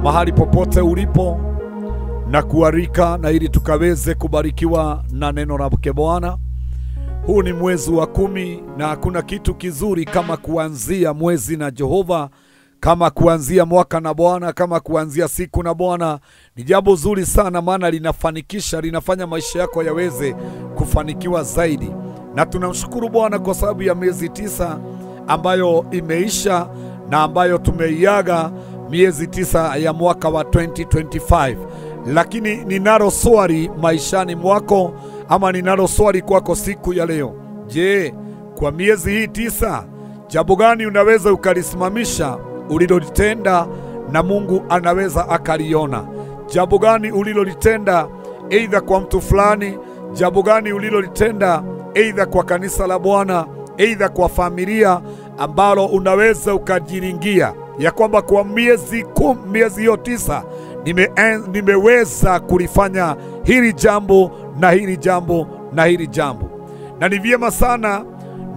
mahali popote ulipo na kuarika na ili tukaweze kubarikiwa na neno la Bwana. Huu ni mwezi wa 10 na hakuna kitu kizuri kama kuanzia mwezi na Jehova, kama kuanzia mwaka na Bwana, kama kuanzia siku na Bwana. Ni jambo zuri sana, maana linafanikisha, linafanya maisha yako yaweze kufanikiwa zaidi. Na tunamshukuru Bwana kwa sababu ya miezi 9 ambayo imeisha na ambayo tumeiaga miezi 9 ya mwaka wa 2025. Lakini ninalo swali maishani mwako, ama ninalo swali kwako siku ya leo. Je, kwa miezi hii 9 jambo gani unaweza ukalisimamisha ulilolitenda na Mungu anaweza akaliona? Jambo gani ulilolitenda aidha kwa mtu fulani? Jambo gani ulilolitenda aidha kwa kanisa la Bwana, aidha kwa familia, ambalo unaweza ukajiringia ya kwamba kwa miezi 9 nimeweza kulifanya hili jambo na hili jambo na hili jambo. Na ni vyema sana,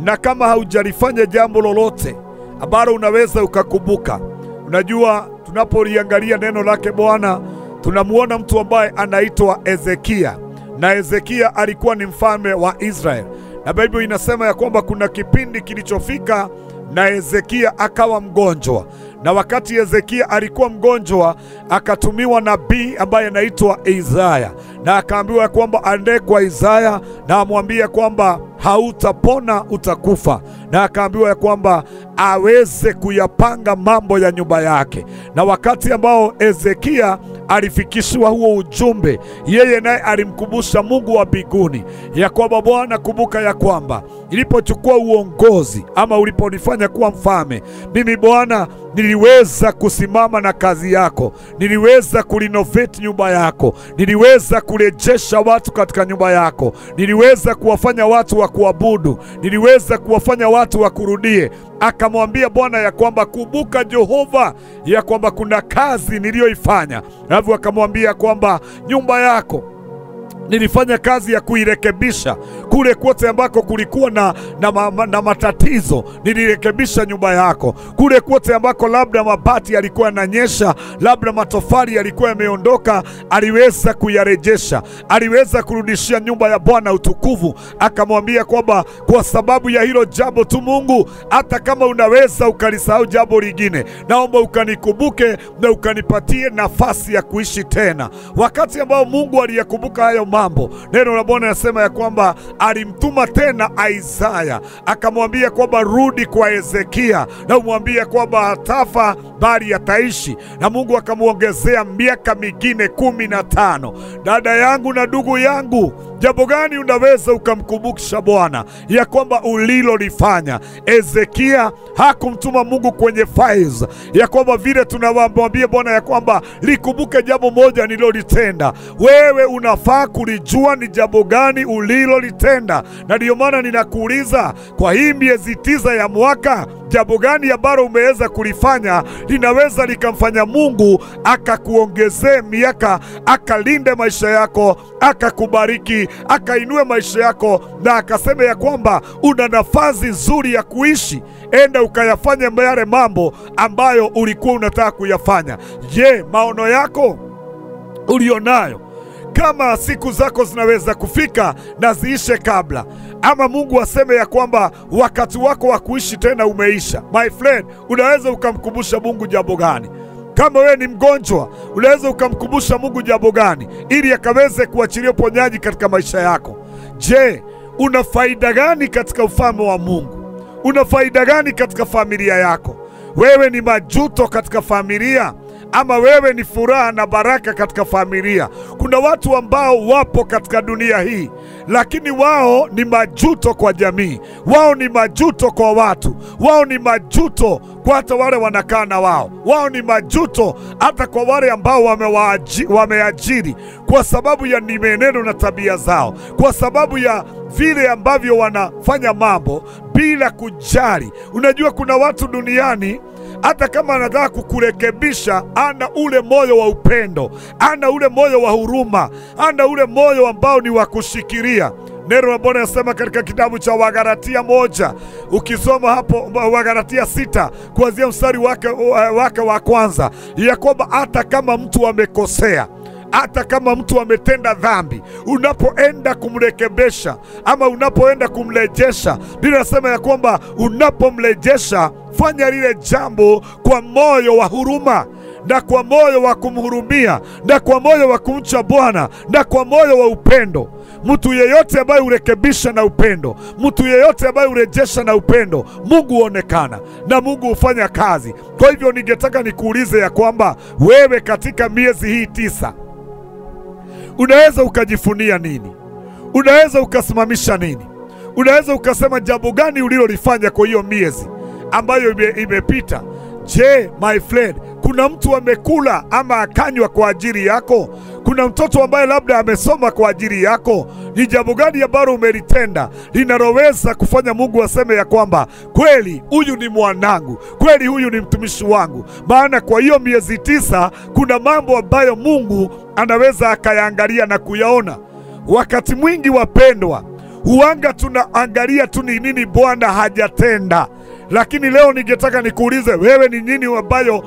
na kama haujalifanya jambo lolote ambalo unaweza ukakumbuka. Unajua, tunapoliangalia neno lake Bwana, tunamuona mtu ambaye anaitwa Ezekia, na Ezekia alikuwa ni mfalme wa Israeli. Na Biblia inasema ya kwamba kuna kipindi kilichofika na Ezekia akawa mgonjwa. Na wakati Ezekia alikuwa mgonjwa, akatumiwa nabii ambaye anaitwa Isaya, na akaambiwa kwamba aende kwa Isaya na amwambie kwamba hautapona, utakufa. Na akaambiwa ya kwamba aweze kuyapanga mambo ya nyumba yake. Na wakati ambao Ezekia alifikishwa huo ujumbe, yeye naye alimkumbusha Mungu wa mbinguni ya kwamba Bwana, kumbuka ya kwamba ilipochukua uongozi ama uliponifanya kuwa mfalme, mimi Bwana niliweza kusimama na kazi yako, niliweza kurenovate nyumba yako, niliweza kurejesha watu katika nyumba yako, niliweza kuwafanya watu wa kuabudu, niliweza kuwafanya watu wa kurudie. Akamwambia Bwana ya kwamba kumbuka Jehova ya kwamba kuna kazi niliyoifanya. Alafu akamwambia kwamba nyumba yako nilifanya kazi ya kuirekebisha. Kule kote ambako kulikuwa na matatizo, nilirekebisha nyumba yako. Kule kote ambako labda mabati yalikuwa yananyesha, labda matofali yalikuwa yameondoka, aliweza kuyarejesha. Aliweza kurudishia nyumba ya Bwana utukufu. Akamwambia kwamba kwa sababu ya hilo jambo tu Mungu, hata kama unaweza ukalisahau jambo lingine, naomba ukanikumbuke na ukanipatie nafasi ya kuishi tena. Wakati ambao Mungu aliyakumbuka hayo mambo, neno la Bwana nasema ya kwamba alimtuma tena Isaya, akamwambia kwamba rudi kwa Ezekia na umwambie kwamba hatafa bali ataishi. Na Mungu akamuongezea miaka mingine 15. Dada yangu na ndugu yangu, jambo gani unaweza ukamkumbusha Bwana ya kwamba ulilolifanya? Ezekia hakumtuma Mungu kwenye files ya kwamba vile tunamwambia Bwana ya kwamba likumbuke jambo moja nililolitenda. Wewe unafaa kulijua ni jambo gani ulilolitenda. Na ndio maana ninakuuliza, kwa hii miezi 9 ya mwaka, jambo gani ambalo umeweza kulifanya linaweza likamfanya Mungu akakuongezee miaka, akalinde maisha yako, akakubariki, akainue maisha yako, na akasema ya kwamba una nafasi nzuri ya kuishi. Enda ukayafanya yale mambo ambayo ulikuwa unataka kuyafanya. Je, maono yako ulionayo, kama siku zako zinaweza kufika na ziishe kabla, ama Mungu aseme ya kwamba wakati wako wa kuishi tena umeisha, my friend, unaweza ukamkumbusha Mungu jambo gani? Kama wewe ni mgonjwa, unaweza ukamkumbusha Mungu jambo gani ili akaweze kuachilia uponyaji katika maisha yako? Je, una faida gani katika ufalme wa Mungu? Una faida gani katika familia yako? Wewe ni majuto katika familia, ama wewe ni furaha na baraka katika familia? Kuna watu ambao wapo katika dunia hii, lakini wao ni majuto kwa jamii, wao ni majuto kwa watu, wao ni majuto kwa hata wale wanakaa na wao ni majuto hata kwa wale ambao wameajiri, kwa sababu ya mienendo na tabia zao, kwa sababu ya vile ambavyo wanafanya mambo bila kujali. Unajua kuna watu duniani, hata kama anataka kukurekebisha, ana ule moyo wa upendo, ana ule moyo wa huruma, ana ule moyo ambao ni wa kushikilia. Neno la Bwana yasema katika kitabu cha Wagalatia 1, ukisoma hapo Wagalatia 6 kuanzia mstari wake wa kwanza, ya kwamba hata kama mtu amekosea, hata kama mtu ametenda dhambi, unapoenda kumrekebisha ama unapoenda kumrejesha, Biblia inasema ya kwamba unapomrejesha, fanya lile jambo kwa moyo wa huruma, na kwa moyo wa kumhurumia, na kwa moyo wa kumcha Bwana, na kwa moyo wa upendo. Mtu yeyote ambaye urekebisha na upendo, mtu yeyote ambaye urejesha na upendo, Mungu huonekana na Mungu hufanya kazi. Kwa hivyo ningetaka nikuulize ya kwamba wewe katika miezi hii 9 unaweza ukajifunia nini? Unaweza ukasimamisha nini? Unaweza ukasema jambo gani ulilolifanya kwa hiyo miezi ambayo imepita? Je, my friend, kuna mtu amekula ama akanywa kwa ajili yako? Kuna mtoto ambaye labda amesoma kwa ajili yako? Ni jambo gani ambalo umelitenda linaloweza kufanya Mungu aseme ya kwamba kweli huyu ni mwanangu, kweli huyu ni mtumishi wangu? Maana kwa hiyo miezi 9 kuna mambo ambayo Mungu anaweza akayaangalia na kuyaona. Wakati mwingi wapendwa, huanga tunaangalia tu ni nini Bwana hajatenda. Lakini leo ningetaka nikuulize wewe, ni nini ambayo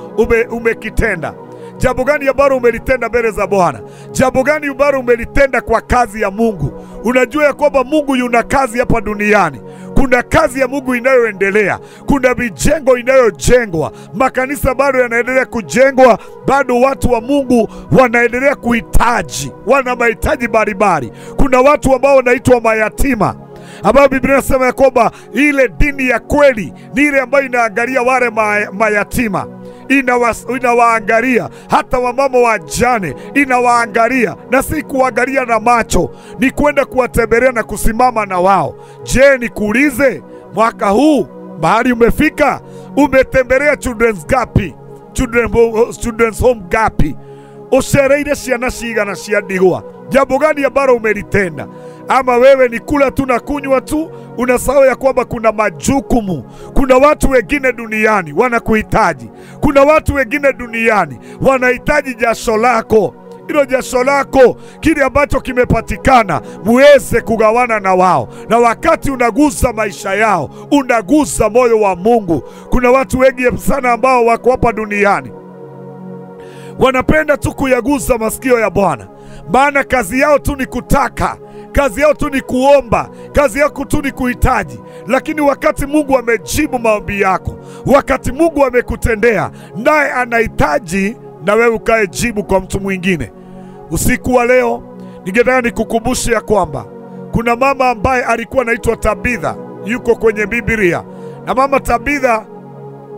umekitenda? Jambo gani ambalo umelitenda mbele za Bwana? Jambo gani ambalo umelitenda kwa kazi ya Mungu? Unajua ya kwamba Mungu yuna kazi hapa duniani. Kuna kazi ya Mungu inayoendelea. Kuna mijengo inayojengwa. Makanisa bado yanaendelea kujengwa. Bado watu wa Mungu wanaendelea kuhitaji. Wana mahitaji mbalimbali. Kuna watu ambao wanaitwa mayatima, ambayo Biblia inasema ya kwamba ile dini ya kweli ni ile ambayo inaangalia wale mayatima, inawaangalia hata wamama wajane, inawaangalia na si kuangalia na macho, ni kwenda kuwatembelea na kusimama na wao. Je, nikuulize, mwaka huu mahali umefika, umetembelea children's gapi? Children's home gapi? Ucereire ciana cigana cia ndigwa? Jambo gani ambalo umelitenda? Ama wewe ni kula tu na kunywa tu, unasahau ya kwamba kuna majukumu. Kuna watu wengine duniani wanakuhitaji. Kuna watu wengine duniani wanahitaji jasho lako. Hilo jasho lako, kile ambacho kimepatikana, muweze kugawana na wao. Na wakati unagusa maisha yao, unagusa moyo wa Mungu. Kuna watu wengi sana ambao wako hapa duniani wanapenda tu kuyagusa masikio ya Bwana, maana kazi yao tu ni kutaka, kazi yao tu ni kuomba, kazi yao tu ni kuhitaji. Lakini wakati Mungu amejibu maombi yako, wakati Mungu amekutendea, naye anahitaji na wewe ukae jibu kwa mtu mwingine. Usiku wa leo ningetaka nikukumbushe ya kwamba kuna mama ambaye alikuwa anaitwa Tabitha, yuko kwenye Biblia. Na mama Tabitha,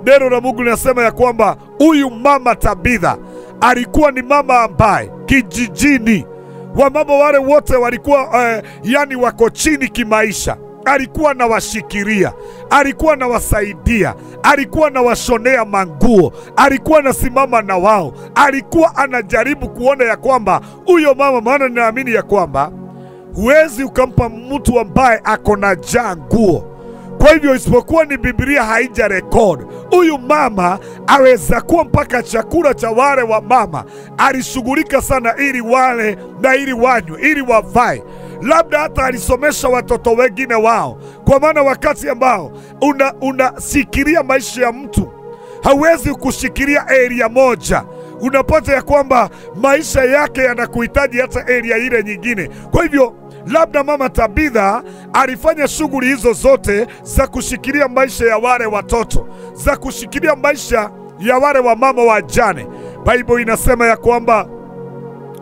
neno la Mungu linasema ya kwamba huyu mama Tabitha alikuwa ni mama ambaye kijijini wamama wale wote walikuwa yani wako chini kimaisha. Alikuwa na washikiria, alikuwa na wasaidia, alikuwa na washonea manguo, alikuwa na simama na wao, alikuwa anajaribu kuona ya kwamba huyo mama, maana ninaamini ya kwamba huwezi ukampa mtu ambaye ako na jaa nguo. Kwa hivyo isipokuwa ni Biblia haija record, huyu mama aweza kuwa mpaka chakula cha wale wa mama alishughulika sana, ili wale na ili wanywe, ili wavae. Labda hata alisomesha watoto wengine wao. Kwa maana wakati ambao unasikiria maisha ya mtu, hauwezi kushikilia area moja. Unapata ya kwamba maisha yake yanakuhitaji hata area ile nyingine. Kwa hivyo labda mama Tabitha alifanya shughuli hizo zote za kushikilia maisha ya wale watoto, za kushikilia maisha ya wale wa mama wajane. Bible inasema ya kwamba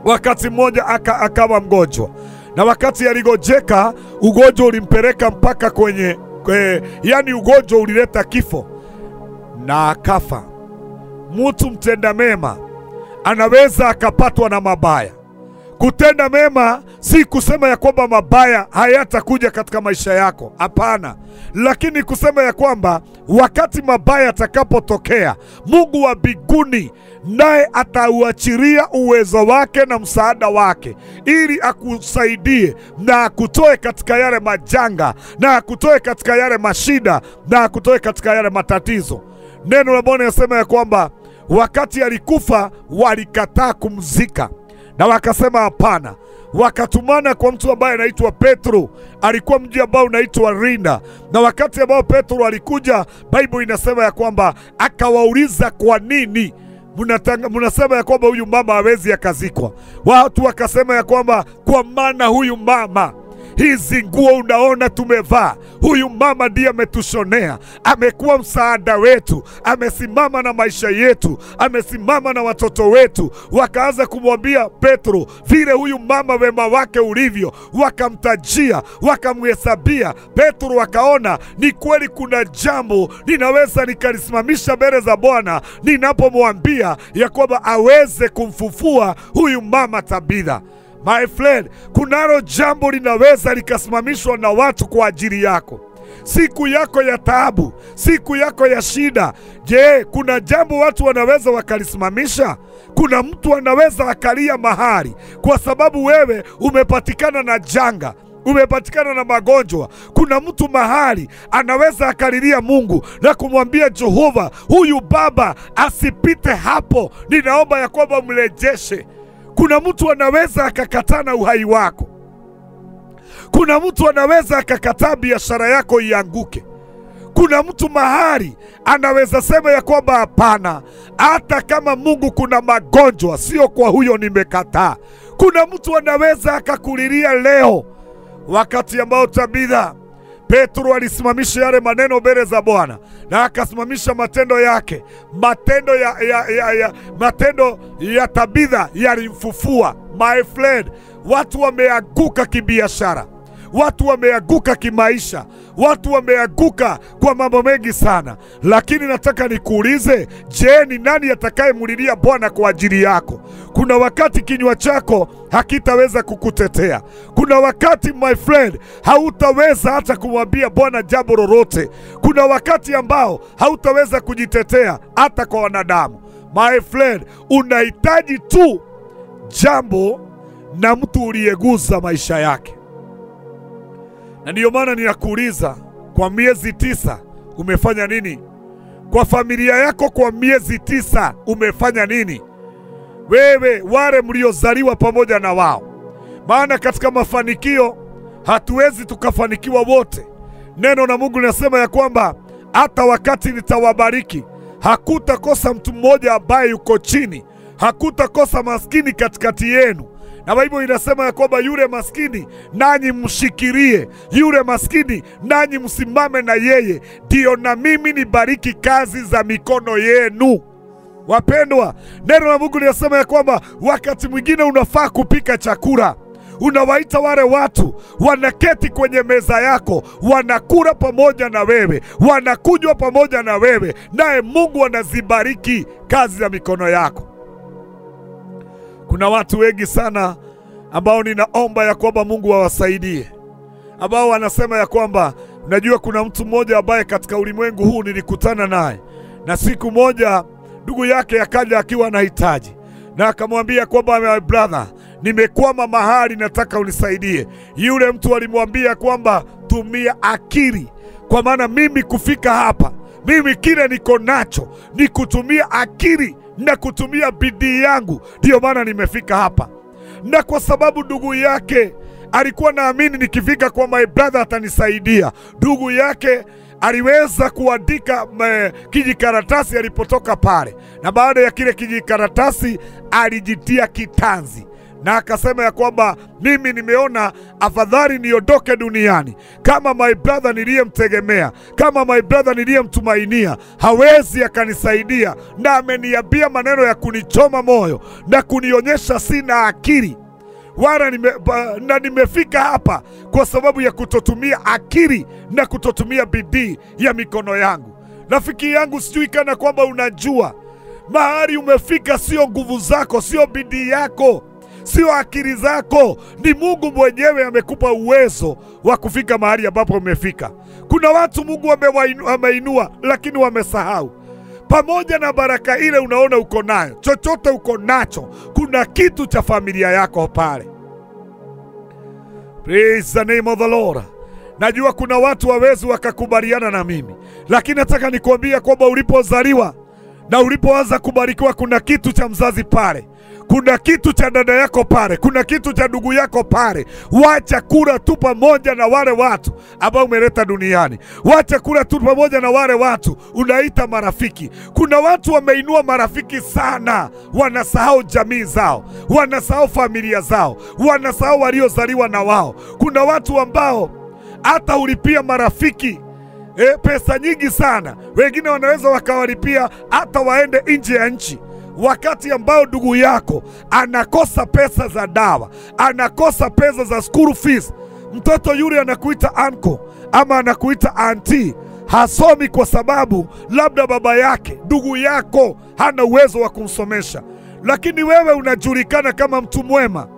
wakati mmoja akawa mgonjwa, na wakati aligojeka, ugonjwa ulimpeleka mpaka yani ugonjwa ulileta kifo na akafa. Mtu mtenda mema anaweza akapatwa na mabaya. Kutenda mema si kusema ya kwamba mabaya hayatakuja katika maisha yako, hapana. Lakini kusema ya kwamba wakati mabaya atakapotokea, Mungu wa mbinguni naye atauachilia uwezo wake na msaada wake, ili akusaidie na akutoe katika yale majanga, na akutoe katika yale mashida, na akutoe katika yale matatizo. Neno la Bwana linasema ya kwamba wakati alikufa walikataa kumzika, na wakasema hapana. Wakatumana kwa mtu ambaye anaitwa Petro, alikuwa mji ambao unaitwa Lida. Na wakati ambao Petro alikuja, Bible inasema ya kwamba akawauliza kwa nini mnasema ya kwamba huyu mama hawezi akazikwa. Watu wakasema ya kwamba kwa maana huyu mama, hizi nguo unaona tumevaa, huyu mama ndiye ametushonea, amekuwa msaada wetu, amesimama na maisha yetu, amesimama na watoto wetu. Wakaanza kumwambia Petro vile huyu mama wema wake ulivyo, wakamtajia, wakamhesabia. Petro akaona ni kweli kuna jambo ninaweza nikalisimamisha mbele za Bwana ninapomwambia ya kwamba aweze kumfufua huyu mama Tabitha. My friend, kunalo jambo linaweza likasimamishwa na watu kwa ajili yako. Siku yako ya taabu, siku yako ya shida. Je, kuna jambo watu wanaweza wakalisimamisha? Kuna mtu anaweza akalia mahali kwa sababu wewe umepatikana na janga, umepatikana na magonjwa. Kuna mtu mahali anaweza akalilia Mungu na kumwambia Jehova, huyu baba asipite hapo, ninaomba ya kwamba mrejeshe. Kuna mtu anaweza akakataa na uhai wako. Kuna mtu anaweza akakataa biashara yako ianguke. Kuna mtu mahali anaweza sema ya kwamba hapana, hata kama Mungu kuna magonjwa, sio kwa huyo nimekataa. Kuna mtu anaweza akakulilia leo, wakati ambao Tabitha, Petro alisimamisha yale maneno mbele za Bwana na akasimamisha matendo yake. Matendo ya Tabitha yalimfufua. My friend, watu wameanguka kibiashara, watu wameanguka kimaisha, watu wameanguka kwa mambo mengi sana. Lakini nataka nikuulize, je, ni nani atakayemulilia Bwana kwa ajili yako? Kuna wakati kinywa chako hakitaweza kukutetea. Kuna wakati my friend, hautaweza hata kumwambia Bwana jambo lolote. Kuna wakati ambao hautaweza kujitetea hata kwa wanadamu. My friend, unahitaji tu jambo na mtu uliyeguza maisha yake. Na ndiyo maana ninakuuliza, kwa miezi 9 umefanya nini? Kwa familia yako kwa miezi 9 umefanya nini? Wewe, wale mliozaliwa pamoja na wao. Maana katika mafanikio hatuwezi tukafanikiwa wote. Neno la Mungu linasema ya kwamba hata wakati nitawabariki, hakutakosa mtu mmoja ambaye yuko chini, hakutakosa maskini katikati yenu. Na Biblia inasema ya kwamba yule maskini nanyi mshikirie, yule maskini nanyi msimame na yeye, ndio na mimi nibariki kazi za mikono yenu. Wapendwa, neno la Mungu linasema ya kwamba wakati mwingine unafaa kupika chakula. Unawaita wale watu, wanaketi kwenye meza yako, wanakula pamoja na wewe, wanakunywa pamoja na wewe, naye Mungu anazibariki kazi za mikono yako. Kuna watu wengi sana ambao ninaomba ya kwamba Mungu awasaidie, ambao wanasema ya kwamba, najua kuna mtu mmoja ambaye katika ulimwengu huu nilikutana naye, na siku moja ndugu yake akaja akiwa anahitaji, na akamwambia kwamba my brother, nimekwama mahali, nataka unisaidie. Yule mtu alimwambia kwamba tumia akili, kwa maana mimi kufika hapa, mimi kile niko nacho ni kutumia akili na kutumia bidii yangu, ndio maana nimefika hapa. Na kwa sababu ndugu yake alikuwa naamini nikifika kwa my brother atanisaidia, ndugu yake aliweza kuandika kijikaratasi alipotoka pale, na baada ya kile kijikaratasi alijitia kitanzi na akasema ya kwamba mimi nimeona afadhali niondoke duniani kama my brother niliyemtegemea, kama my brother niliyemtumainia hawezi akanisaidia, na ameniambia maneno ya kunichoma moyo na kunionyesha sina akili. Na nimefika hapa kwa sababu ya kutotumia akili na kutotumia bidii ya mikono yangu. Rafiki yangu, sijui kana kwamba unajua mahali umefika sio nguvu zako, sio bidii yako, sio akili zako, ni Mungu mwenyewe amekupa uwezo wa kufika mahali ambapo umefika. Kuna watu Mungu ameinua lakini wamesahau. Pamoja na baraka ile unaona uko nayo, chochote uko nacho, kuna kitu cha familia yako pale. Praise the name of the Lord. Najua kuna watu hawezi wakakubaliana na mimi, lakini nataka nikuambia kwamba ulipozaliwa na ulipoanza kubarikiwa, kuna kitu cha mzazi pale. kuna kitu cha dada yako pale, kuna kitu cha ndugu yako pale. Wacha kula tu pamoja na wale watu ambao umeleta duniani. Wacha kula tu pamoja na wale watu unaita marafiki. Kuna watu wameinua marafiki sana, wanasahau jamii zao, wanasahau familia zao, wanasahau waliozaliwa na wao. Kuna watu ambao hata ulipia marafiki pesa nyingi sana. Wengine wanaweza wakawalipia hata waende nje ya nchi, wakati ambao ndugu yako anakosa pesa za dawa, anakosa pesa za school fees. Mtoto yule anakuita uncle ama anakuita auntie, hasomi kwa sababu labda baba yake, ndugu yako, hana uwezo wa kumsomesha. Lakini wewe unajulikana kama mtu mwema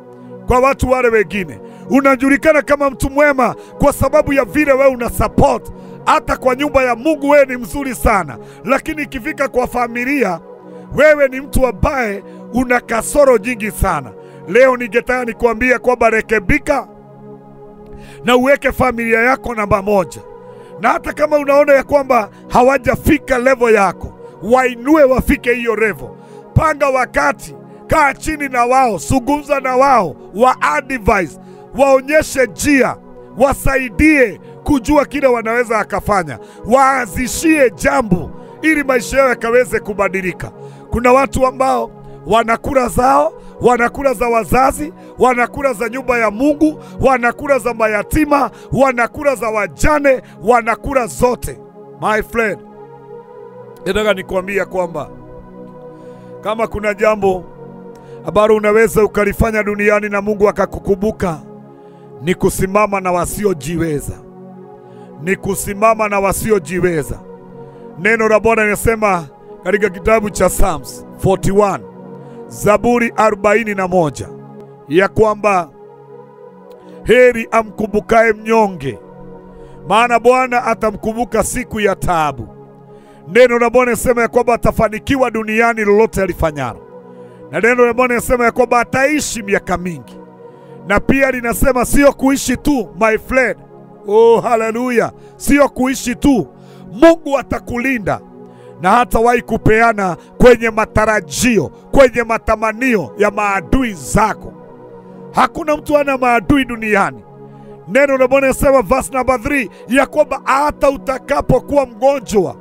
kwa watu wale wengine. Unajulikana kama mtu mwema kwa sababu ya vile wewe una support. Hata kwa nyumba ya Mungu wewe ni mzuri sana, lakini ikifika kwa familia, wewe ni mtu ambaye una kasoro nyingi sana. Leo ningetaka nikuambia kwamba rekebika na uweke familia yako namba moja. Na hata kama unaona ya kwamba hawajafika level yako, wainue wafike hiyo level. Panga wakati, kaa chini na wao, zungumza na wao, wa advise, waonyeshe njia, wasaidie kujua kile wanaweza akafanya, waanzishie jambo ili maisha yao yakaweze kubadilika. Kuna watu ambao wanakula zao, wanakula za wazazi, wanakula za nyumba ya Mungu, wanakula za mayatima, wanakula za wajane, wanakula zote. My friend, nataka nikuambia kwamba kama kuna jambo ambalo unaweza ukalifanya duniani na Mungu akakukumbuka, ni kusimama na wasiojiweza. Ni kusimama na wasiojiweza. Neno la Bwana linasema katika kitabu cha Psalms 41, Zaburi 41, ya kwamba heri amkumbukaye mnyonge, maana Bwana atamkumbuka siku ya taabu. Neno la Bwana linasema ya kwamba atafanikiwa duniani lolote alifanyalo. Na neno la Bwana linasema ya kwamba ataishi miaka mingi. Na pia linasema sio kuishi tu, my friend. Oh, haleluya. Sio kuishi tu. Mungu atakulinda na hatawahi kupeana kwenye matarajio, kwenye matamanio ya maadui zako. Hakuna mtu ana maadui duniani. Neno la Bwana linasema verse number 3 ya kwamba hata utakapokuwa mgonjwa,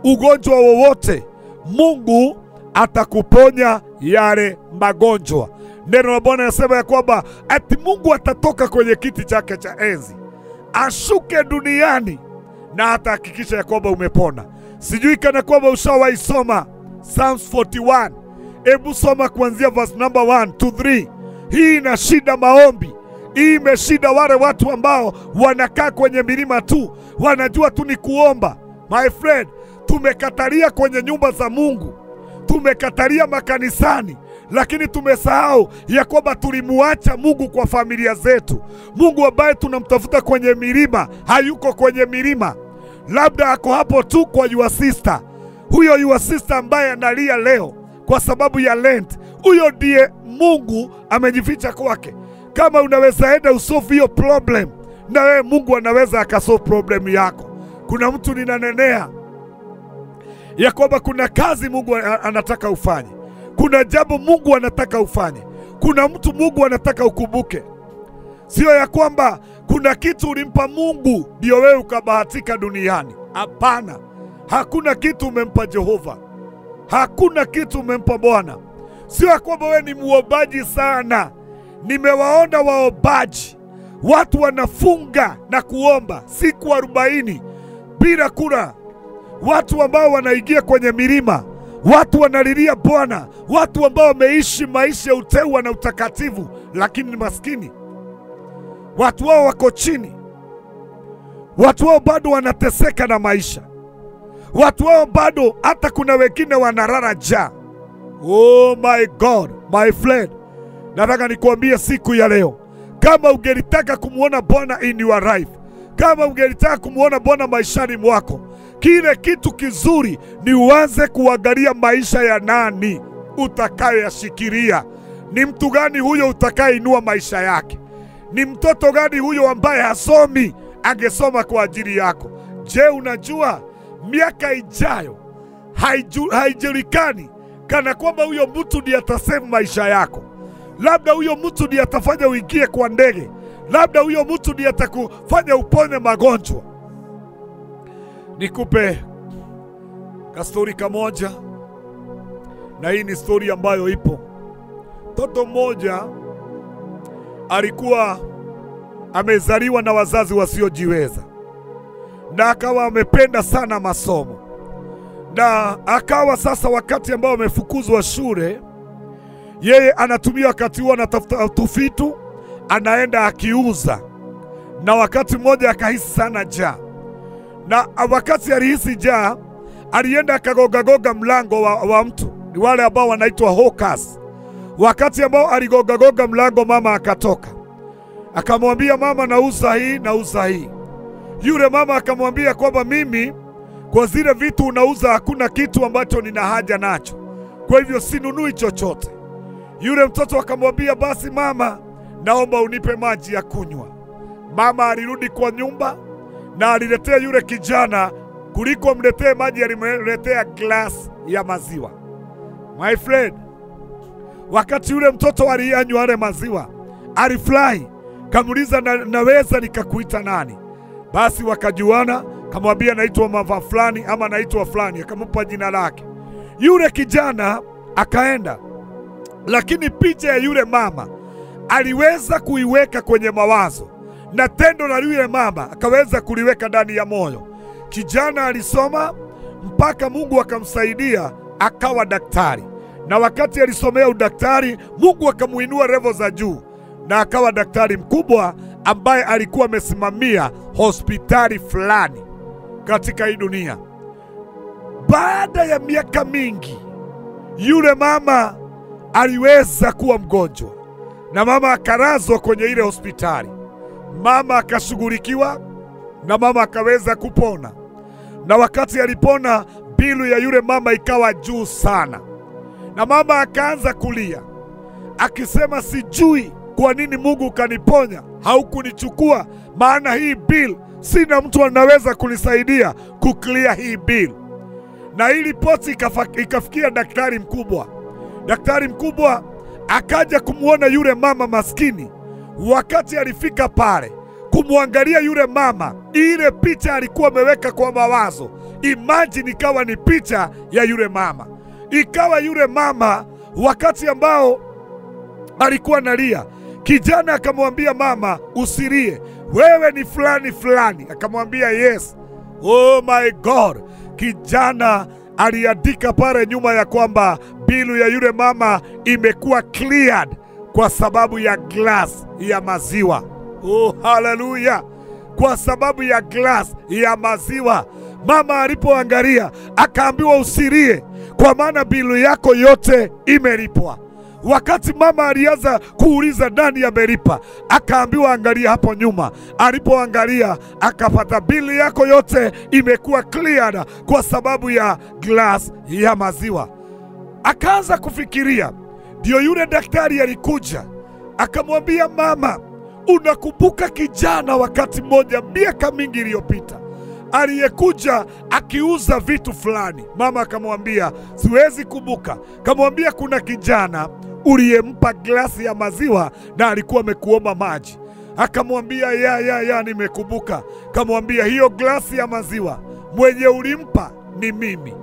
ugonjwa wowote, Mungu atakuponya yale magonjwa. Neno la Bwana linasema ya kwamba ati Mungu atatoka kwenye kiti chake cha enzi, ashuke duniani na atahakikisha ya kwamba umepona. Sijui kana kwamba ushawahi soma Psalms 41. Hebu soma kuanzia verse number 1 to 3. Hii ina shida maombi. Hii imeshida wale watu ambao wanakaa kwenye milima tu, wanajua tu ni kuomba. My friend, tumekatalia kwenye nyumba za Mungu, tumekatalia makanisani, lakini tumesahau ya kwamba tulimuacha Mungu kwa familia zetu. Mungu ambaye tunamtafuta kwenye milima hayuko kwenye milima. Labda ako hapo tu kwa your sister. Huyo your sister ambaye analia leo kwa sababu ya Lent, huyo ndiye Mungu amejificha kwake. Kama unaweza enda usolve hiyo problem, na wewe Mungu anaweza akasolve problem yako. Kuna mtu ninanenea ya kwamba kuna kazi Mungu anataka ufanye. Kuna jambo Mungu anataka ufanye. Kuna mtu Mungu anataka ukumbuke. Sio ya kwamba kuna kitu ulimpa Mungu ndio wewe ukabahatika duniani. Hapana. Hakuna kitu umempa Jehova. Hakuna kitu umempa Bwana. Sio ya kwamba wewe ni muombaji sana. Nimewaona waombaji, watu wanafunga na kuomba siku 40 bila kula. Watu ambao wanaingia kwenye milima, watu wanalilia Bwana, watu ambao wameishi maisha ya uteuwa na utakatifu, lakini ni maskini. Watu wao wako chini. Watu wao bado wanateseka na maisha. Watu wao bado, hata kuna wengine wanalala njaa. Oh my God, my friend, nataka nikuambie siku ya leo, kama ungelitaka kumuona Bwana in your life, kama ungelitaka kumuona Bwana maishani mwako, kile kitu kizuri ni uanze kuangalia maisha ya nani utakayoyashikilia. Ni mtu gani huyo utakayeinua maisha yake? Ni mtoto gani huyo ambaye hasomi angesoma kwa ajili yako? Je, unajua miaka ijayo haijulikani kana kwamba huyo mtu ndiye atasave maisha yako. Labda huyo mtu ndiye atafanya uingie kwa ndege. Labda huyo mtu ndiye atakufanya uponye magonjwa. Nikupe kastori kamoja, na hii ni story ambayo ipo. Mtoto mmoja alikuwa amezaliwa na wazazi wasiojiweza, na akawa amependa sana masomo, na akawa sasa wakati ambao amefukuzwa shule, yeye anatumia wakati huo anatafuta tufitu, anaenda akiuza. Na wakati mmoja akahisi sana njaa, na wakati alihisi njaa, alienda akagoga mlango wa mtu, ni wale ambao wanaitwa hawkers. Wakati ambao aligoga mlango, mama akatoka akamwambia, mama, nauza hii. Yule mama akamwambia kwamba mimi kwa zile vitu unauza hakuna kitu ambacho nina haja nacho, kwa hivyo sinunui chochote. Yule mtoto akamwambia, basi mama, naomba unipe maji ya kunywa. Mama alirudi kwa nyumba na aliletea yule kijana, kuliko mletee maji alimletea glass ya maziwa. My friend, wakati yule mtoto aliyanywa yale maziwa, alifurahi, kamuliza, naweza nikakuita nani? Basi wakajuana, kamwambia naitwa mama fulani ama naitwa fulani, akampa jina lake. Yule kijana akaenda, lakini picha ya yule mama aliweza kuiweka kwenye mawazo, na tendo la yule mama akaweza kuliweka ndani ya moyo. Kijana alisoma mpaka Mungu akamsaidia akawa daktari, na wakati alisomea udaktari, Mungu akamuinua level za juu, na akawa daktari mkubwa ambaye alikuwa amesimamia hospitali fulani katika hii dunia. Baada ya miaka mingi, yule mama aliweza kuwa mgonjwa, na mama akarazwa kwenye ile hospitali. Mama akashughulikiwa, na mama akaweza kupona. Na wakati alipona, bilu ya yule mama ikawa juu sana, na mama akaanza kulia akisema, sijui kwa nini Mungu kaniponya, haukunichukua, maana hii bill sina mtu anaweza kunisaidia kuklia hii bill. Na hii ripoti ikafikia daktari mkubwa. Daktari mkubwa akaja kumuona yule mama maskini. Wakati alifika pale kumwangalia yule mama, ile picha alikuwa ameweka kwa mawazo, imagine ikawa ni picha ya yule mama. Ikawa yule mama wakati ambao alikuwa analia, kijana akamwambia, mama, usilie, wewe ni fulani fulani. Akamwambia, yes. Oh my God. Kijana aliandika pale nyuma ya kwamba bilu ya yule mama imekuwa cleared kwa sababu ya glass ya maziwa. Oh, haleluya! Kwa sababu ya glass ya maziwa. Mama alipoangalia akaambiwa, usilie, kwa maana bilu yako yote imelipwa. Wakati mama alianza kuuliza nani amelipa, akaambiwa, angalia hapo nyuma. Alipoangalia akapata bili yako yote imekuwa cleared kwa sababu ya glass ya maziwa. Akaanza kufikiria. Ndio yule daktari alikuja akamwambia, mama, unakumbuka kijana wakati mmoja miaka mingi iliyopita aliyekuja akiuza vitu fulani? Mama akamwambia, siwezi kumbuka. Kamwambia, kuna kijana uliyempa glasi ya maziwa na alikuwa amekuomba maji. Akamwambia, ya nimekumbuka. Kamwambia, hiyo glasi ya maziwa mwenye ulimpa ni mimi.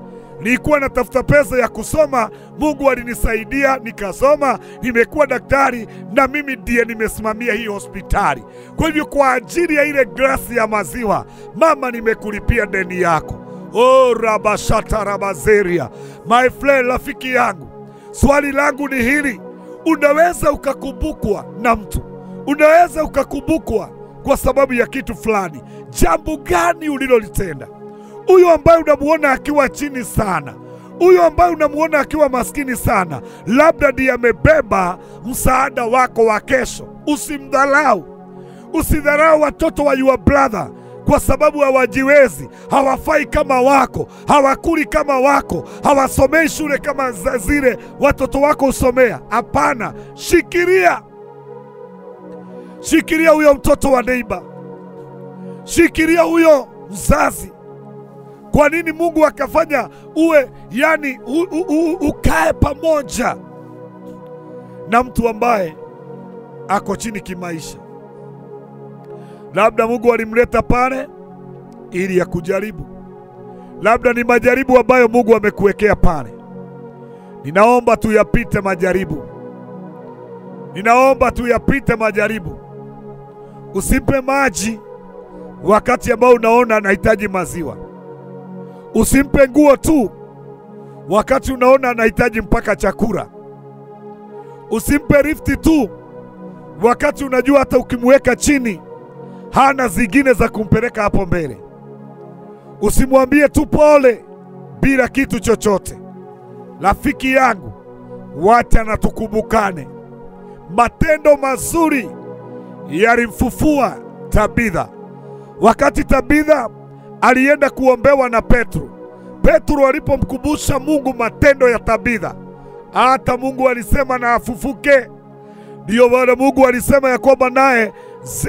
Nilikuwa natafuta pesa ya kusoma, Mungu alinisaidia nikasoma, nimekuwa daktari, na mimi ndiye nimesimamia hii hospitali. Kwa hivyo kwa ajili ya ile glasi ya maziwa, mama, nimekulipia deni yako. Oh, rabashata rabazeria. My friend, rafiki yangu, swali langu ni hili. Unaweza ukakumbukwa na mtu, unaweza ukakumbukwa kwa sababu ya kitu fulani. Jambo gani ulilolitenda? Huyo ambaye unamuona akiwa chini sana, huyo ambaye unamuona akiwa maskini sana, labda ndiye amebeba msaada wako wa kesho. Usimdharau. Usidharau watoto wa your brother kwa sababu hawajiwezi, hawafai kama wako, hawakuli kama wako, hawasomei shule kama zile watoto wako usomea. Hapana, shikilia. Shikilia huyo mtoto wa neighbor. Shikilia huyo mzazi. Kwa nini Mungu akafanya uwe ukae pamoja na mtu ambaye ako chini kimaisha? Labda Mungu alimleta pale ili ya kujaribu. Labda ni majaribu ambayo Mungu amekuwekea pale. Ninaomba tuyapite majaribu. Ninaomba tuyapite majaribu. Usimpe maji wakati ambao unaona anahitaji maziwa. Usimpe nguo tu wakati unaona anahitaji mpaka chakula. Usimpe lifti tu wakati unajua hata ukimweka chini hana zingine za kumpeleka hapo mbele. Usimwambie tu pole bila kitu chochote. Rafiki yangu, wacha na tukumbukane. Matendo mazuri yalimfufua Tabitha. Wakati Tabitha alienda kuombewa na Petro, Petro alipomkumbusha Mungu matendo ya Tabitha, hata Mungu alisema na afufuke. Ndio maana Mungu alisema ya kwamba naye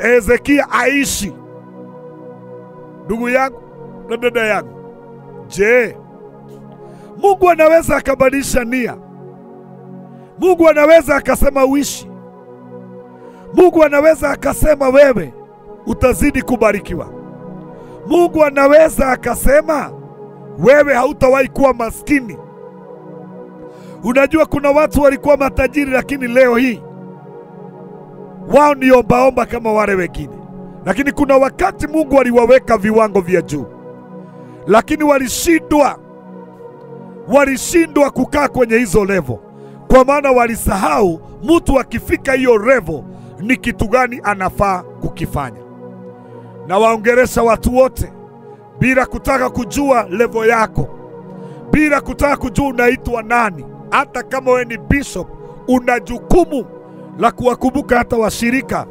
Hezekia aishi. Ndugu yangu na dada yangu, je, Mungu anaweza akabadilisha nia? Mungu anaweza akasema uishi. Mungu anaweza akasema wewe utazidi kubarikiwa. Mungu anaweza akasema wewe hautawahi kuwa maskini. Unajua kuna watu walikuwa matajiri lakini leo hii wao ni ombaomba kama wale wengine. Lakini kuna wakati Mungu aliwaweka viwango vya juu, lakini walishindwa kukaa kwenye hizo level, kwa maana walisahau mtu akifika hiyo level ni kitu gani anafaa kukifanya. Na waongeresha watu wote bila kutaka kujua level yako, bila kutaka kujua unaitwa nani. Hata kama wewe ni bishop, una jukumu la kuwakumbuka hata washirika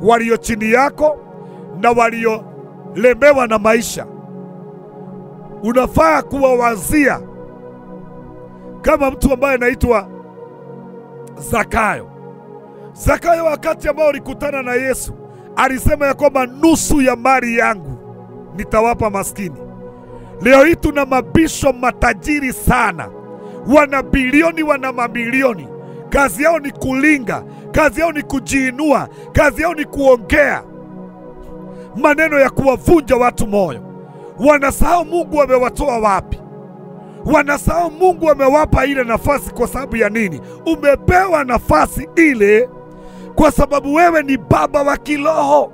walio chini yako na waliolemewa na maisha. Unafaa kuwawazia kama mtu ambaye anaitwa Zakayo. Zakayo wakati ambao alikutana na Yesu alisema ya kwamba nusu ya mali yangu nitawapa maskini. Leo hii tuna mabisho matajiri sana, wana bilioni, wana mabilioni. Kazi yao ni kulinga, kazi yao ni kujiinua, kazi yao ni kuongea maneno ya kuwavunja watu moyo. Wanasahau Mungu amewatoa wapi. Wanasahau Mungu amewapa ile nafasi kwa sababu ya nini? Umepewa nafasi ile kwa sababu wewe ni baba wa kiroho.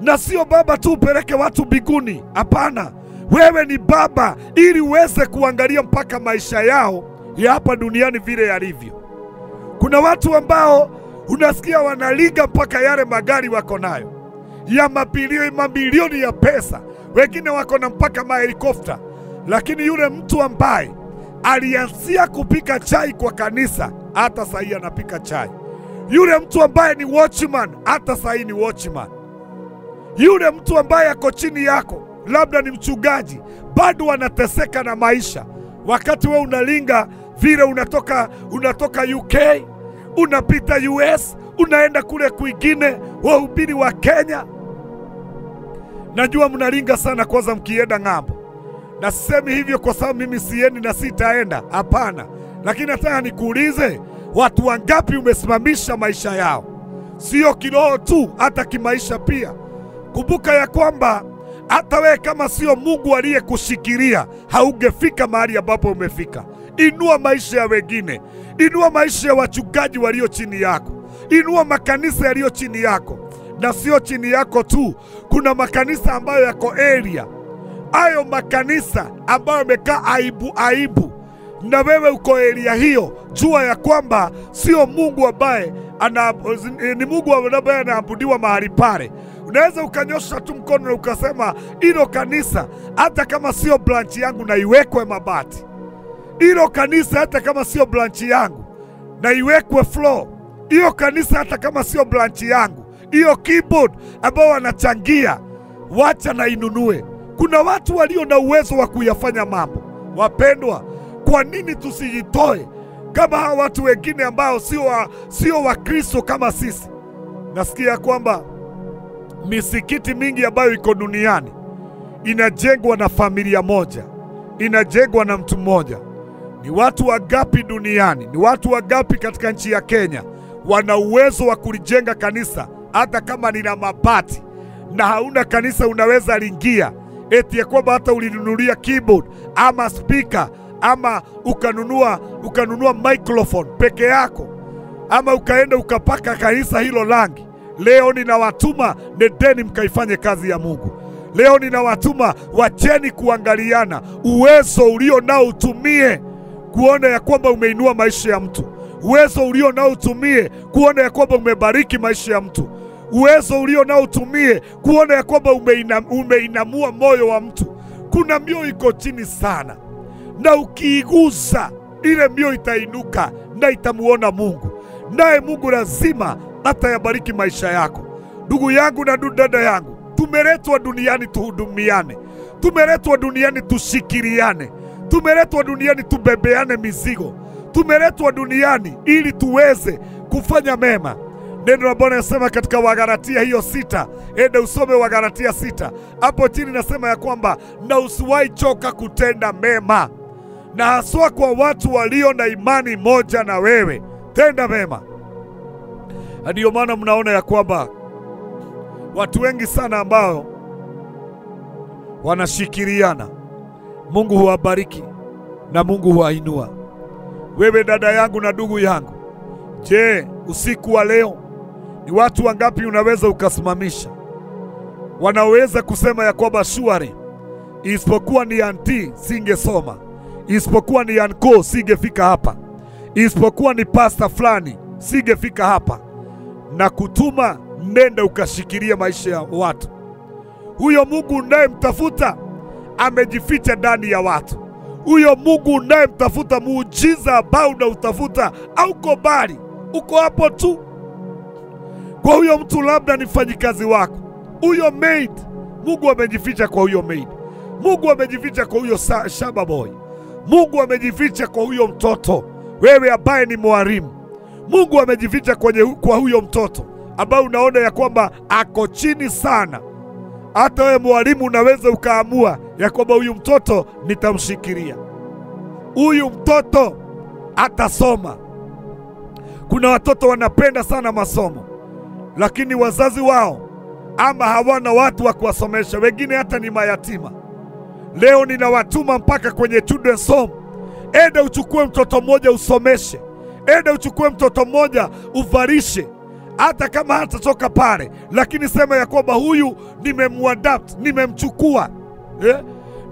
Na sio baba tu upeleke watu mbinguni. Hapana. Wewe ni baba ili uweze kuangalia mpaka maisha yao ya hapa duniani vile yalivyo. Kuna watu ambao unasikia wanaliga mpaka yale magari wako nayo ya mabilioni ya pesa. Wengine wako na mpaka mahelikopta. Lakini yule mtu ambaye alianzia kupika chai kwa kanisa, hata sahii anapika chai. Yule mtu ambaye ni watchman, hata sahii ni watchman. Yule mtu ambaye ako chini yako, labda ni mchungaji, bado anateseka na maisha. Wakati wewe unalinga vile unatoka UK, unapita US, unaenda kule kwingine, wahubiri wa Kenya. Najua mnalinga sana kwanza mkienda ng'ambo. Na sisemi hivyo kwa sababu mimi siendi na sitaenda, hapana. Lakini nataka nikuulize, watu wangapi umesimamisha maisha yao? Sio kiroho tu, hata kimaisha pia. Kumbuka ya kwamba hata wewe kama sio Mungu aliyekushikilia, haungefika mahali ambapo umefika. Inua maisha ya wengine. Inua maisha ya wachungaji walio chini yako. Inua makanisa yaliyo chini yako. Na sio chini yako tu, kuna makanisa ambayo yako area. Hayo makanisa ambayo yamekaa aibu, na wewe uko area hiyo, jua ya kwamba sio Mungu ambaye ni Mungu ambaye anaabudiwa mahali pale. Unaweza ukanyosha tu mkono na ukasema, hilo kanisa hata kama sio branch yangu na iwekwe mabati. Hilo kanisa hata kama sio branch yangu na iwekwe floor. Hiyo kanisa hata kama sio branch yangu, hiyo keyboard ambao wanachangia, wacha na inunue. Kuna watu walio na uwezo wa kuyafanya mambo. Wapendwa, kwa nini tusijitoe kama hawa watu wengine ambao sio wa Kristo kama sisi? Nasikia kwamba misikiti mingi ambayo iko duniani inajengwa na familia moja, inajengwa na mtu mmoja. Ni watu wangapi duniani, ni watu wangapi katika nchi ya Kenya wana uwezo wa kulijenga kanisa hata kama ni la mabati, na hauna kanisa unaweza lingia, eti ya kwamba hata ulinunulia keyboard ama speaker ama ukanunua microphone peke yako, ama ukaenda ukapaka kanisa hilo rangi. Leo ninawatuma, nendeni mkaifanye kazi ya Mungu. Leo ninawatuma, wacheni kuangaliana. Uwezo ulio nao utumie kuona ya kwamba umeinua maisha ya mtu. Uwezo ulio nao utumie kuona ya kwamba umebariki maisha ya mtu. Uwezo ulio nao utumie kuona ya kwamba umeinamua moyo wa mtu. Kuna mioyo iko chini sana, na ukiiguza ile mioyo itainuka na itamuona Mungu, naye Mungu lazima atayabariki maisha yako. Ndugu yangu na dada yangu, tumeletwa duniani tuhudumiane, tumeletwa duniani tushikiriane, tumeletwa duniani tubebeane mizigo, tumeletwa duniani ili tuweze kufanya mema. Neno la Bwana nasema katika Wagalatia hiyo 6, ende usome Wagalatia 6. Hapo chini nasema ya kwamba na usiwahi choka kutenda mema, na haswa kwa watu walio na imani moja na wewe, tenda mema. Ndiyo maana mnaona ya kwamba watu wengi sana ambao wanashikiriana, Mungu huwabariki na Mungu huwainua. Wewe dada yangu na ndugu yangu, je, usiku wa leo ni watu wangapi unaweza ukasimamisha wanaweza kusema ya kwamba shuari, isipokuwa ni anti singesoma, isipokuwa ni anko singefika hapa, isipokuwa ni pasta fulani singefika hapa, na kutuma nenda ukashikilia maisha ya watu. Huyo Mungu unayemtafuta amejificha ndani ya watu. Huyo Mungu unayemtafuta, muujiza ambao unautafuta hauko bali, uko hapo tu. Kwa huyo mtu labda ni mfanyikazi wako, huyo maid, Mungu amejificha kwa huyo maid. Mungu amejificha kwa huyo shamba boy. Mungu amejificha kwa huyo mtoto, wewe ambaye ni mwalimu. Mungu amejificha kwa huyo mtoto ambao unaona ya kwamba ako chini sana. Hata wewe mwalimu unaweza ukaamua ya kwamba huyu mtoto nitamshikilia, huyu mtoto atasoma. Kuna watoto wanapenda sana masomo, lakini wazazi wao ama hawana watu wa kuwasomesha, wengine hata ni mayatima. Leo ninawatuma mpaka kwenye children's home. Enda uchukue mtoto mmoja usomeshe, enda uchukue mtoto mmoja uvarishe, hata kama hatatoka pale, lakini sema ya kwamba huyu nimemuadapt, nimemchukua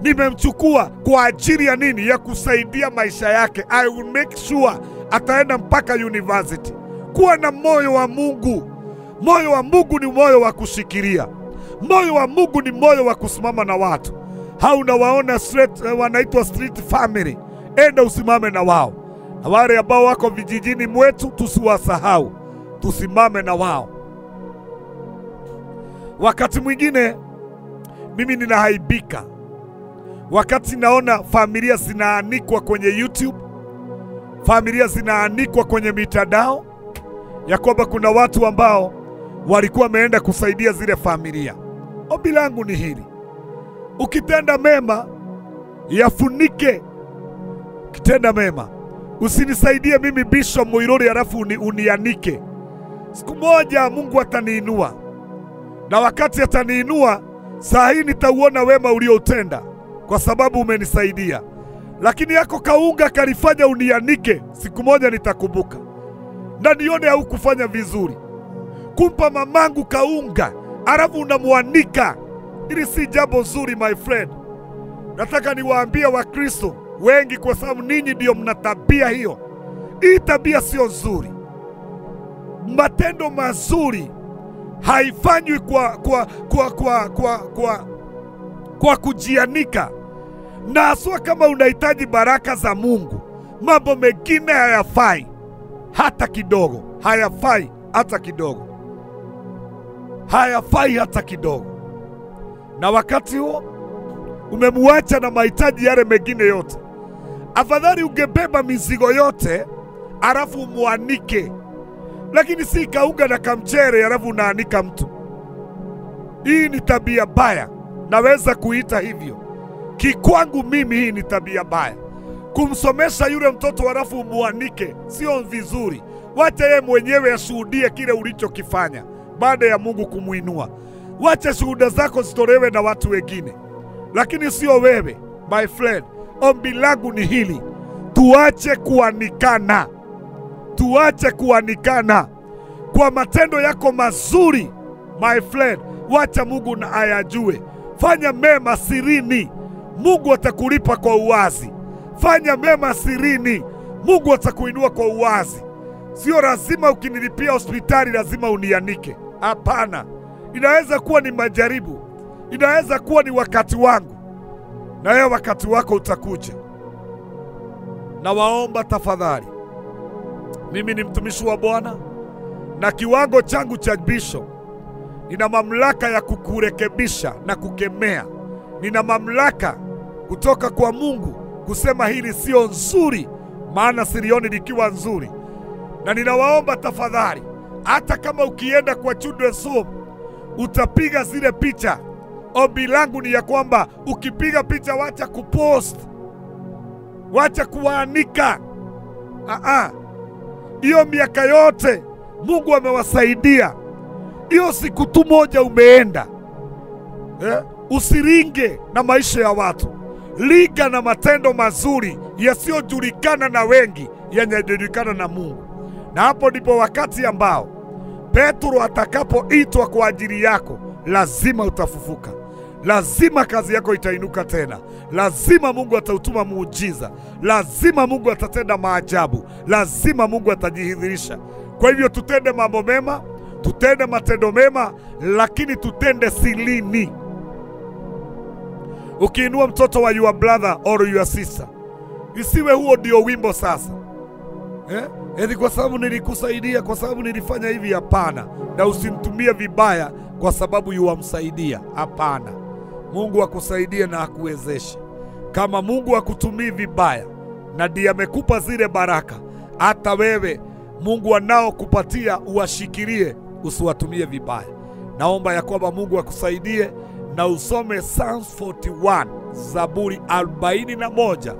nimemchukua kwa ajili ya nini? Ya kusaidia maisha yake. I will make sure ataenda mpaka university. Kuwa na moyo wa Mungu. Moyo wa Mungu ni moyo wa kushikilia. Moyo wa Mungu ni moyo wa kusimama na watu. Hao unawaona wanaitwa street family, enda usimame na wao. Na wale ambao wako vijijini mwetu tusiwasahau, tusimame na wao. Wakati mwingine mimi ninahaibika wakati naona familia zinaanikwa kwenye YouTube, familia zinaanikwa kwenye mitandao, ya kwamba kuna watu ambao walikuwa wameenda kusaidia zile familia. Ombi langu ni hili: ukitenda mema yafunike. Ukitenda mema usinisaidie mimi Bishop Muiruri halafu unianike. Siku moja Mungu ataniinua, na wakati ataniinua, saa hii nitauona wema ulioutenda kwa sababu umenisaidia. Lakini yako kaunga kalifanya unianike, siku moja nitakumbuka na nione haukufanya vizuri. Kumpa mamangu kaunga halafu unamuanika, ili si jambo zuri, my friend. Nataka niwaambie Wakristo wengi, kwa sababu ninyi ndio mna tabia hiyo. Hii tabia sio nzuri. Matendo mazuri haifanywi kwa kujianika. Na haswa kama unahitaji baraka za Mungu, mambo mengine hayafai hata kidogo. Hayafai hata kidogo. Hayafai hata kidogo. Na wakati huo umemuacha na mahitaji yale mengine yote. Afadhali ungebeba mizigo yote halafu umuanike, lakini si kaunga na kamchere halafu unaanika mtu. Hii ni tabia baya naweza kuita hivyo. Kikwangu mimi hii ni tabia mbaya. Kumsomesha yule mtoto halafu umuanike sio vizuri. Wacha yeye mwenyewe ashuhudie kile ulichokifanya baada ya Mungu kumuinua. Wacha shuhuda zako zitolewe na watu wengine, lakini sio wewe. My friend, ombi langu ni hili: tuache kuanikana. Tuache kuanikana kwa matendo yako mazuri. My friend, wacha Mungu na ayajue. Fanya mema sirini, Mungu atakulipa kwa uwazi. Fanya mema sirini, Mungu atakuinua kwa uwazi. Sio lazima ukinilipia hospitali lazima unianike. Hapana. Inaweza kuwa ni majaribu, inaweza kuwa ni wakati wangu, na wewe wakati wako utakuja. Na waomba tafadhali, mimi ni mtumishi wa Bwana, na kiwango changu cha bishop nina mamlaka ya kukurekebisha na kukemea. Nina mamlaka kutoka kwa Mungu kusema hili sio nzuri, maana silioni likiwa nzuri. Na ninawaomba tafadhali, hata kama ukienda kwa children's home utapiga zile picha, ombi langu ni ya kwamba ukipiga picha wacha kupost, wacha kuanika. Hiyo miaka yote Mungu amewasaidia. Hiyo siku tu moja umeenda, usiringe na maisha ya watu. Liga na matendo mazuri yasiyojulikana na wengi, yanayojulikana na Mungu. Na hapo ndipo wakati ambao Petro atakapoitwa kwa ajili yako, lazima utafufuka. Lazima kazi yako itainuka tena. Lazima Mungu atautuma muujiza. Lazima Mungu atatenda maajabu. Lazima Mungu atajidhihirisha. Kwa hivyo tutende mambo mema, tutende matendo mema, lakini tutende silini. Ukiinua mtoto wa your brother or your sister, isiwe huo ndio wimbo sasa. Eti kwa sababu nilikusaidia, kwa sababu nilifanya hivi. Hapana. Na usimtumie vibaya kwa sababu yuwamsaidia. Hapana. Mungu akusaidie na akuwezeshe. Kama Mungu akutumii vibaya na ndiye amekupa zile baraka, hata wewe Mungu anao kupatia uwashikilie, usiwatumie vibaya. Naomba ya kwamba Mungu akusaidie na usome Psalms 41, Zaburi 41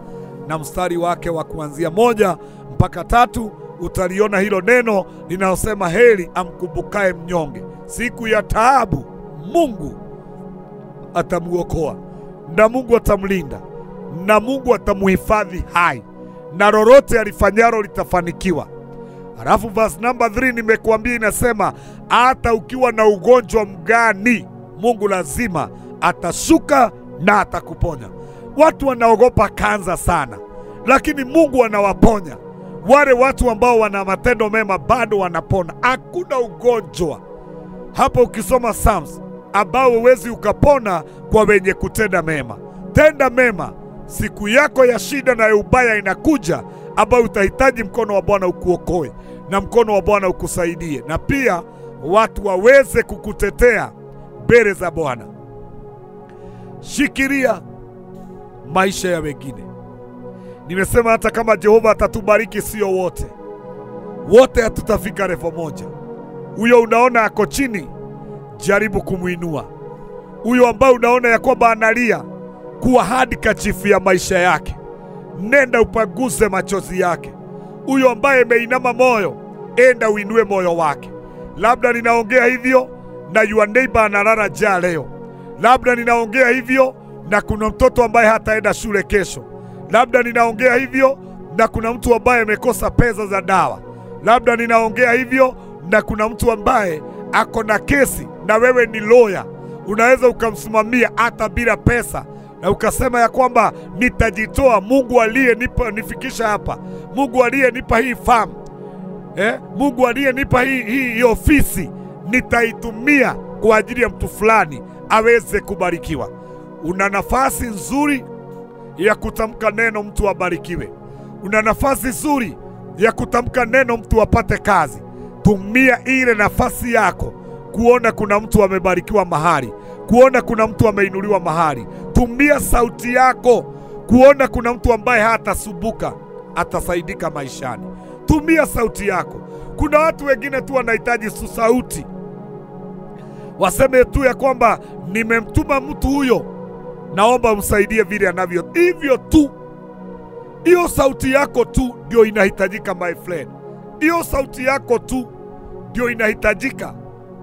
na mstari wake wa kuanzia 1 mpaka 3. Utaliona hilo neno linalosema heri amkumbukaye mnyonge. Siku ya taabu Mungu atamuokoa, na Mungu atamlinda, na Mungu atamuhifadhi hai, na lolote alifanyalo litafanikiwa. Halafu verse number 3 nimekuambia inasema hata ukiwa na ugonjwa mgani, Mungu lazima atashuka na atakuponya. Watu wanaogopa kanza sana, lakini Mungu anawaponya. Wale watu ambao wana matendo mema bado wanapona. Hakuna ugonjwa hapo ukisoma Psalms ambao huwezi ukapona kwa wenye kutenda mema. Tenda mema. Siku yako ya shida na ya ubaya inakuja, ambao utahitaji mkono wa Bwana ukuokoe na mkono wa Bwana ukusaidie, na pia watu waweze kukutetea mbele za Bwana. Shikilia maisha ya wengine. Nimesema hata kama Jehova atatubariki, sio wote. Wote hatutafika level moja. Huyo unaona ako chini, jaribu kumuinua. Huyo ambao unaona ya kwamba analia, kuwa handkerchief ya maisha yake, nenda upaguze machozi yake. Huyo ambaye ameinama moyo, enda uinue moyo wake. Labda ninaongea hivyo na your neighbor analala njaa leo. Labda ninaongea hivyo na kuna mtoto ambaye hataenda shule kesho. Labda ninaongea hivyo na kuna mtu ambaye amekosa pesa za dawa. Labda ninaongea hivyo na kuna mtu ambaye ako na kesi na wewe ni lawyer. Unaweza ukamsimamia hata bila pesa na ukasema ya kwamba nitajitoa. Mungu aliyenipa nifikisha hapa, Mungu aliyenipa hii farm, Mungu aliyenipa hii ofisi, nitaitumia kwa ajili ya mtu fulani aweze kubarikiwa. Una nafasi nzuri ya kutamka neno mtu abarikiwe. Una nafasi nzuri ya kutamka neno mtu apate kazi. Tumia ile nafasi yako kuona kuna mtu amebarikiwa mahali, kuona kuna mtu ameinuliwa mahali. Tumia sauti yako kuona kuna mtu ambaye hatasumbuka, atasaidika maishani. Tumia sauti yako. Kuna watu wengine tu wanahitaji sauti. waseme tu ya kwamba nimemtuma mtu huyo, naomba msaidie vile anavyo. Hivyo tu, hiyo sauti yako tu ndio inahitajika my friend. Hiyo sauti yako tu ndio inahitajika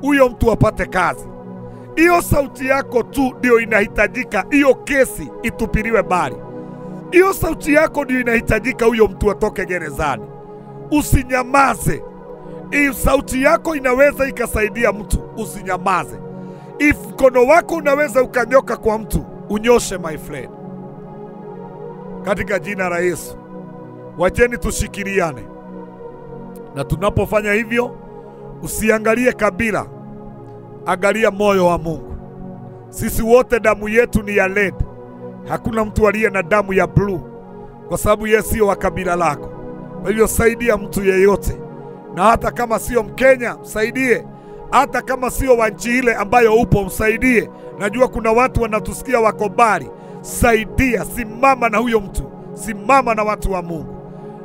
huyo mtu apate kazi. Hiyo sauti yako tu ndio inahitajika hiyo kesi itupiliwe mbali. Hiyo sauti yako ndio inahitajika huyo mtu atoke gerezani. Usinyamaze. If sauti yako inaweza ikasaidia mtu, usinyamaze. If mkono wako unaweza ukanyoka kwa mtu, unyoshe my friend. Katika jina la Yesu, wacheni tushikiliane. Na tunapofanya hivyo, usiangalie kabila, angalia moyo wa Mungu. Sisi wote damu yetu ni ya red. Hakuna mtu aliye na damu ya blue, kwa sababu yeye sio wa kabila lako. Kwa hivyo saidia mtu yeyote, na hata kama sio Mkenya msaidie, hata kama sio wa nchi ile ambayo upo msaidie. Najua kuna watu wanatusikia wako mbali. Saidia, simama na huyo mtu, simama na watu wa Mungu.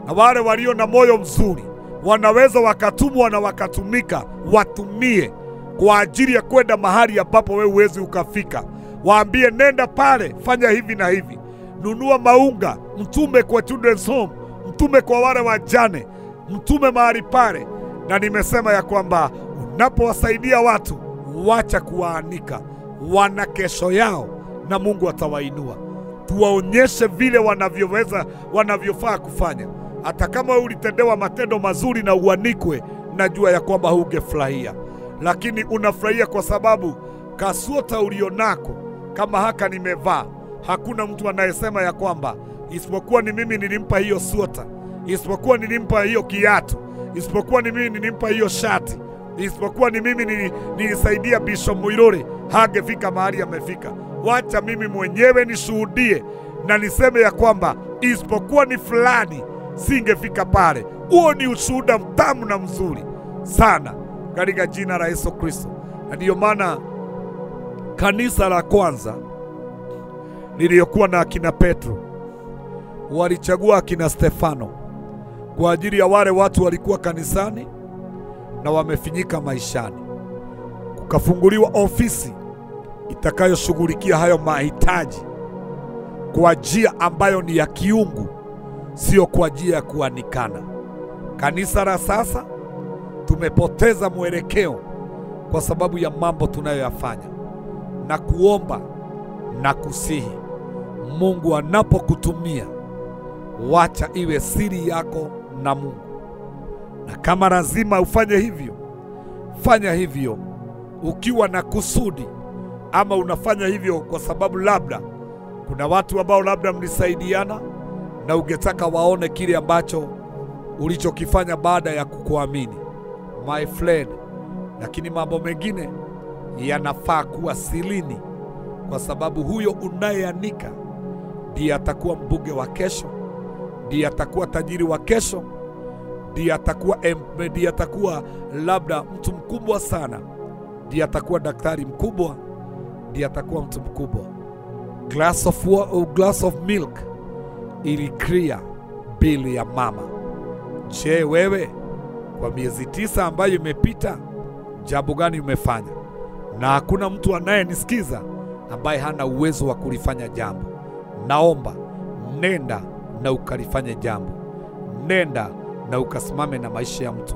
Na wale walio na moyo mzuri wanaweza wakatumwa na wakatumika, watumie kwa ajili ya kwenda mahali ambapo wewe huwezi ukafika. Waambie nenda pale, fanya hivi na hivi. Nunua maunga, mtume kwa children's home, mtume kwa wale wajane, mtume mahali pale. Na nimesema ya kwamba unapowasaidia watu, wacha kuwaanika. Wana kesho yao na Mungu atawainua. Tuwaonyeshe vile wanavyofaa kufanya. Hata kama ulitendewa matendo mazuri na uanikwe, najua ya kwamba hungefurahia. Lakini unafurahia kwa sababu kasuota ulionako kama haka nimevaa. Hakuna mtu anayesema ya kwamba isipokuwa ni mimi nilimpa hiyo suota, isipokuwa nilimpa hiyo kiatu, isipokuwa ni mimi nilimpa hiyo shati, isipokuwa ni mimi nilisaidia Bishop Muiruri, hangefika mahali amefika. Wacha mimi mwenyewe nishuhudie na niseme ya kwamba isipokuwa ni fulani singefika pale. Huo ni ushuhuda mtamu na mzuri sana katika jina la Yesu Kristo. Na ndiyo maana kanisa la kwanza liliyokuwa na akina Petro walichagua akina Stefano kwa ajili ya wale watu walikuwa kanisani na wamefinyika maishani. Kukafunguliwa ofisi itakayoshughulikia hayo mahitaji kwa njia ambayo ni ya kiungu, sio kwa njia ya kuanikana. Kanisa la sasa tumepoteza mwelekeo kwa sababu ya mambo tunayoyafanya, na kuomba na kusihi Mungu anapokutumia, wacha iwe siri yako na Mungu. Na kama lazima ufanye hivyo, fanya hivyo ukiwa na kusudi, ama unafanya hivyo kwa sababu labda kuna watu ambao labda mlisaidiana na ungetaka waone kile ambacho ulichokifanya baada ya kukuamini my friend. Lakini mambo mengine yanafaa kuwa silini, kwa sababu huyo unayeanika ndiye atakuwa mbunge wa kesho, ndiye atakuwa tajiri wa kesho, ndiye atakuwa labda mtu mkubwa sana, ndiye atakuwa daktari mkubwa, ndiye atakuwa mtu mkubwa. Glass of milk ili clear bill ya mama. Je, wewe kwa miezi 9 ambayo imepita, jambo gani umefanya? Na hakuna mtu anayenisikiza ambaye hana uwezo wa kulifanya jambo. Naomba nenda na ukalifanye jambo. Nenda na ukasimame na maisha ya mtu.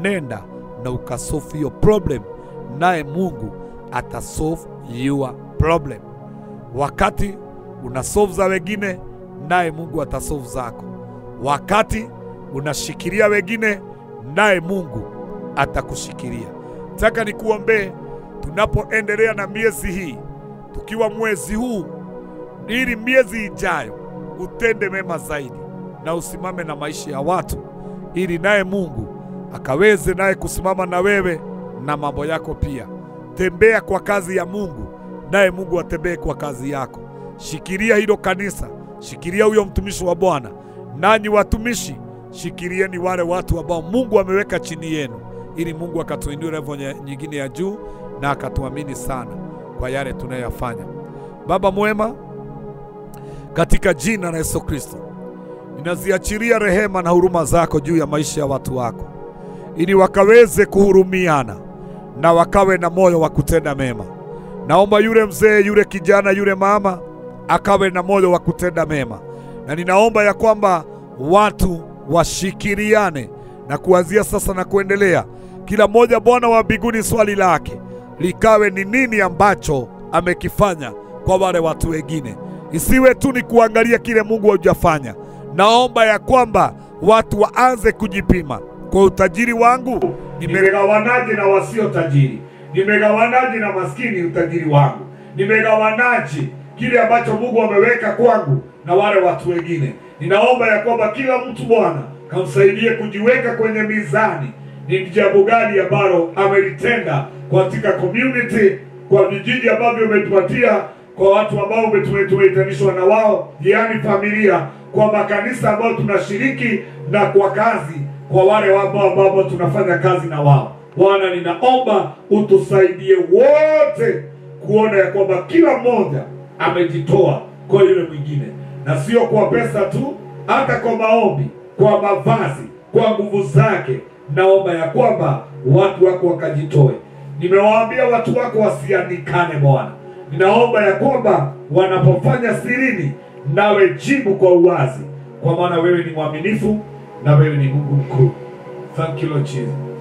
Nenda na ukasolve your problem, naye Mungu atasolve your problem. Wakati unasolve za wengine, naye Mungu atasolve zako. Wakati unashikilia wengine, naye Mungu atakushikilia. Nataka nikuombee tunapoendelea na miezi hii, tukiwa mwezi huu, ili miezi ijayo utende mema zaidi na usimame na maisha ya watu, ili naye Mungu akaweze naye kusimama na wewe na mambo yako pia. Tembea kwa kazi ya Mungu, naye Mungu atembee kwa kazi yako. Shikilia hilo kanisa, shikilia huyo mtumishi wa Bwana. Nanyi watumishi, shikilieni wale watu ambao Mungu ameweka chini yenu, ili Mungu akatuinue level nyingine ya juu na akatuamini sana kwa yale tunayofanya. Baba mwema, katika jina la Yesu Kristo, ninaziachilia rehema na huruma zako juu ya maisha ya watu wako, ili wakaweze kuhurumiana na wakawe na moyo wa kutenda mema. Naomba yule mzee, yule kijana, yule mama akawe na moyo wa kutenda mema. Na ninaomba ya kwamba watu washikiriane, na kuanzia sasa na kuendelea, kila mmoja Bwana wa mbinguni swali lake likawe ni nini ambacho amekifanya kwa wale watu wengine. Isiwe tu ni kuangalia kile Mungu hajafanya. Naomba ya kwamba watu waanze kujipima, kwa utajiri wangu nimegawanaje na wasio tajiri? Nimegawanaje na maskini utajiri wangu? Nimegawanaje kile ambacho Mungu ameweka kwangu na wale watu wengine? Ninaomba ya kwamba kila mtu Bwana kamsaidie kujiweka kwenye mizani. Ni jambo gani ambalo amelitenda katika community, kwa vijiji ambavyo umetupatia, kwa watu ambao tumehitanishwa na wao, yaani familia, kwa makanisa ambao tunashiriki, na kwa kazi, kwa wale ambao tunafanya kazi na wao. Bwana, ninaomba utusaidie wote kuona ya kwamba kila mmoja amejitoa kwa yule mwingine, na sio kwa pesa tu, hata kwa maombi, kwa mavazi, kwa nguvu zake. Naomba ya kwamba watu wako wakajitoe. Nimewaambia watu wako wasiandikane Bwana. Ninaomba ya kwamba wanapofanya sirini, nawe jibu kwa uwazi, kwa maana wewe ni mwaminifu na wewe ni Mungu mkuu. Thank you Lord Jesus.